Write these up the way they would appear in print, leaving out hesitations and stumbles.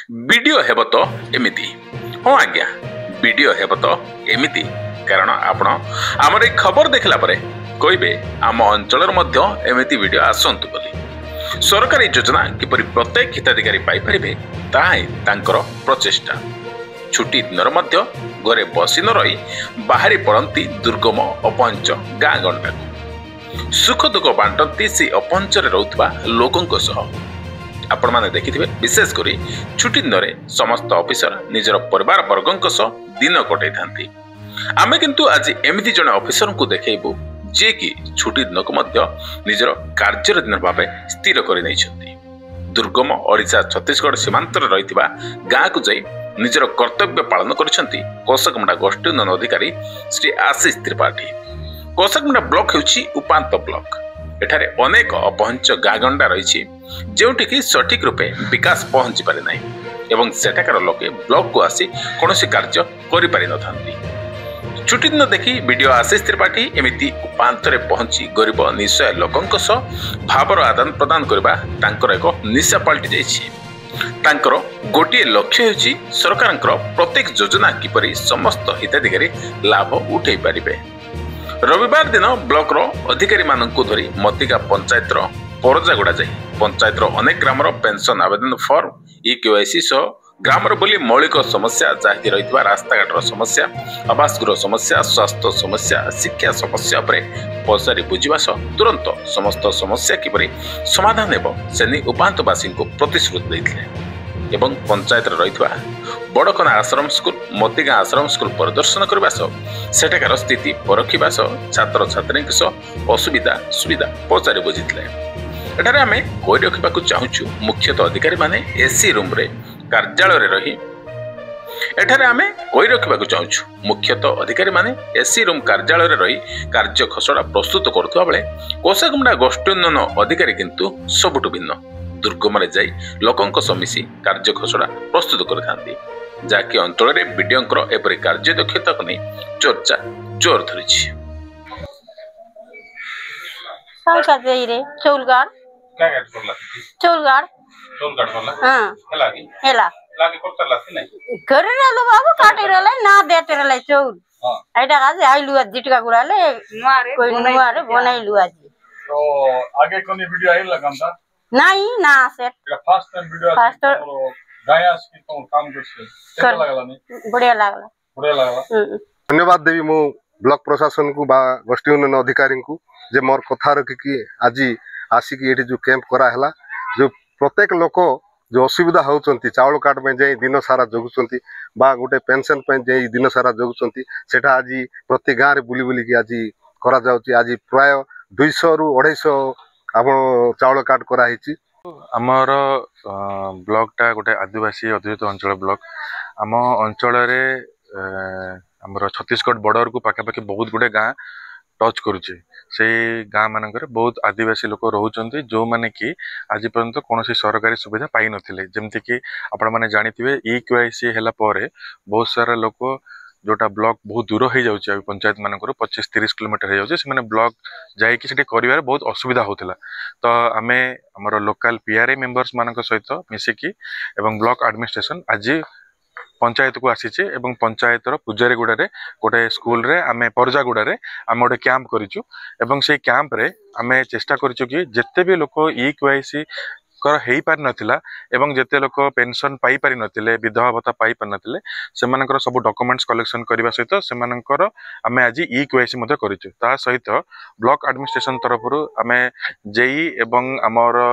Video हेब तो एमिति। हाँ आज्ञा, वीडियो हेब तो एमिति कारण आपण आमर ए खबर देखला परे कहबे आम अंचल मध्य एमिति वीडियो आसंतु बोली। सरकारी योजना किपरि प्रत्येक हिताधिकारी पाई परिबे ताहाई तांकर प्रचेष्टा। छुट्टी दिन मध्य घरे बसी न रही बाहरी पड़ती दुर्गम अपंच गाँ गंडा सुख दुख बांटती से अपंचरे रोथबा लोकंक सह। आपण माने देखिथिबे विशेष करी छुट्टी दिन समस्त ऑफिसर निजर परिवार वर्गंक सह दिन कटै थांती। आमे किंतु आज एमिति जने ऑफिसर को देखैबु जे कि छुट्टी दिन को मध्य निजर कार्यर दिन भाबे स्थिर करि नै छथि। दुर्गम ओडिशा छत्तीसगढ़ सीमांतर रहितबा गाँ को जाई निजर कर्तव्य पालन करिसंती कोसकमुंडा गोष्ठी उन्नयन अधिकारी श्री आशीष त्रिपाठी। कोसकमुंडा ब्लॉक हेउछि उपांत ब्लॉक। एठारे अनेक अपहंच गागंडा रही जोटि सठिक रूपे विकास पहुंची पारे नाही एवं सेठाकार लोके ब्लॉक को आसी कौनसी कार्य करि पारि नथांती। छुट्टी दिन देखि वीडियो आशीष त्रिपाठी एमिति उपांतरे पहुंची गरीब निश्चय लोकंक सह भावर आदान प्रदान करबा तांकर एक निशा पलटि जाइछि। तांकर गोटे लक्ष्य हेउछि सरकारंकर प्रत्येक योजना किपरि समस्त हिताधिकारी लाभ उठै पारिबे। रविवार दिन ब्लॉक रो अधिकारी माननकु धरी मतिका पंचायत रो परजागुड़ा जाई पंचायत रो अनेक ग्राम रो पेंशन आवेदन फॉर्म EKYC सह ग्राम रो बोली मौलिक समस्या जाहि रहितबा रास्ता घाट रो समस्या आवास गृह समस्या स्वास्थ्य समस्या शिक्षा समस्या परे पसारी बुझिबा सह तुरंत समस्त समस्या किपरि समाधान हेबो सेनी उपांतवासी को प्रतिश्रुति दैथिले एवं पंचायत रहितबा बड़कना आश्रम स्कूल मोतिगा आश्रम स्कूल परिदर्शन करबा सह सेठाकार स्थिति परखिबा सह छात्र छात्री सह असुविधा सुविधा पचारि बुझिथिले। एठारे आमे कोइ रखिबाकू चाहूछु मुख्यतः अधिकारी माने एसी रूम रे कार्यालय रे रही एठारे आमे कोइ रखिबाकू चाहूछु मुख्यतः अधिकारी माने एसी रूम कार्यालय रे रही कार्य खसड़ा प्रस्तुत करथुवा बेले कोसकमुंडा गोष्ठी उन्नयन अधिकारी किंतु सबुटु भिन्न दुर्गम रे जाई लोकंक समिसी कार्य खसड़ा प्रस्तुत करथांती जाकि अंचल रे वीडियोंकर एपरि कार्य दक्षता को नै चर्चा जोर धरिछि। सालका देई रे चौलगाड़ क्या काट करला चौलगाड़ चौलगाड़ करला हां हेला लागे करतला नहीं करे रहलो बाबू काटे रहले ना देते रहले चौल हां एटा काजे आइलु जिटका गुड़ाले कोई नुआरे बनाइलु आज तो आगे कोनी वीडियो आइल लगामता नहीं ना set first time video first गायास की तो काम करछे केला लागला नहीं बढ़िया लागला। धन्यवाद देवी मो ब्लॉक प्रशासन को बा गोष्ठी उन्नयन अधिकारी को जे मोर कथा रखिकी आज आसिक ये जो कैंप करा है जो प्रत्येक लोक जो असुविधा होती चाउल कार्ड में जाई दिन सारा जगुंट बा गोटे पेंशन जाई दिन सारा जगुंट सेटा आज प्रति गाँव में बुली बुलिकी आज करा जाउची। आज प्राय 200 रु 250 आप चाउल कार्ड कराई। आमर ब्लॉक टा गोटे आदिवासी अधित अंचल ब्लॉक आम अंचल आमर छत्तीसगढ़ बॉर्डर को पाखापाखि बहुत गुड़े गाँ टच करुचे से गाँ मानक बहुत आदिवासी लोक रोचे जो मैंने कि आज पर्यंत कौन सरकारी सुविधा पाई नथिले जमती कि आपण मैंने जानिथिबे EKYC हैला परे बहुत सारा लोक जोटा ब्लॉक बहुत दूर हो जाउची अभी पंचायत मानकर 25-30 किलोमीटर हो जाउची से माने ब्लॉक जाई कि सेठी करिवार बहुत असुविधा होतिला। तो आमे हमर लोकल PRA मेंबर्स मानक सहित मिसिकी एवं ब्लॉक एडमिनिस्ट्रेशन आज पंचायत को आसीचे एवं पंचायत रो पुजारी गुडा रे गोटे स्कूल रे आमे परजागुडा रे आमे गोटे कैंप करिचु एवं से कैंप रे आमे चेष्टा करिचु कि जत्ते भी लोक EKYC कर हेई पारि नथिला एवं जते लोक पेंशन पाई पारि नथिले विधवा भत्ता पाई पारि नथिले सेमानकर सब डॉक्यूमेंट्स कलेक्शन करबा सहित सेमानकर आमे आज EKYC मध्ये करिचु। ता सहित ब्लॉक एडमिनिस्ट्रेशन तरफरु आमे जेई एवं हमर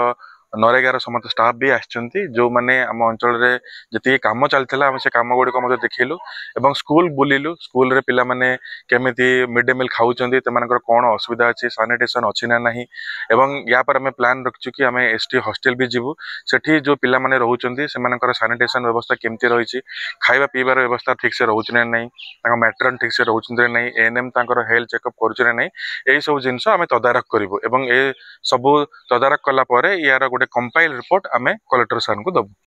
नरेगार समस्त स्टाफ भी आछंती जो माने आम अंचल रे जति काम चलथिला हम से काम गुडी को मध्ये देखिलु एवं स्कूल बुलिलु स्कूल रे पिला माने केमिति मिड डे मील खाउचंती तमानकर कोन असुविधा अछि सैनिटेशन अछि ना नाही एवं या पर हमें प्लान रखछु कि हमें ST हॉस्टल भी जीवु सेठी जो पिला माने रहउचंती सेमानकर सैनिटेशन व्यवस्था केमति रहिछि खाइबा पीबार व्यवस्था ठीक से रहउछ ना नाही ताका मैट्रन ठीक से रहउचंती ना नाही ANM ताकर हेल्थ चेकअप करूछ ना नाही एई सब जिंस हमें तदारक करिवो एवं ए सब तदारक कला परे यार गोटे कंपाइल रिपोर्ट आमे कलेक्टर सर को दबु।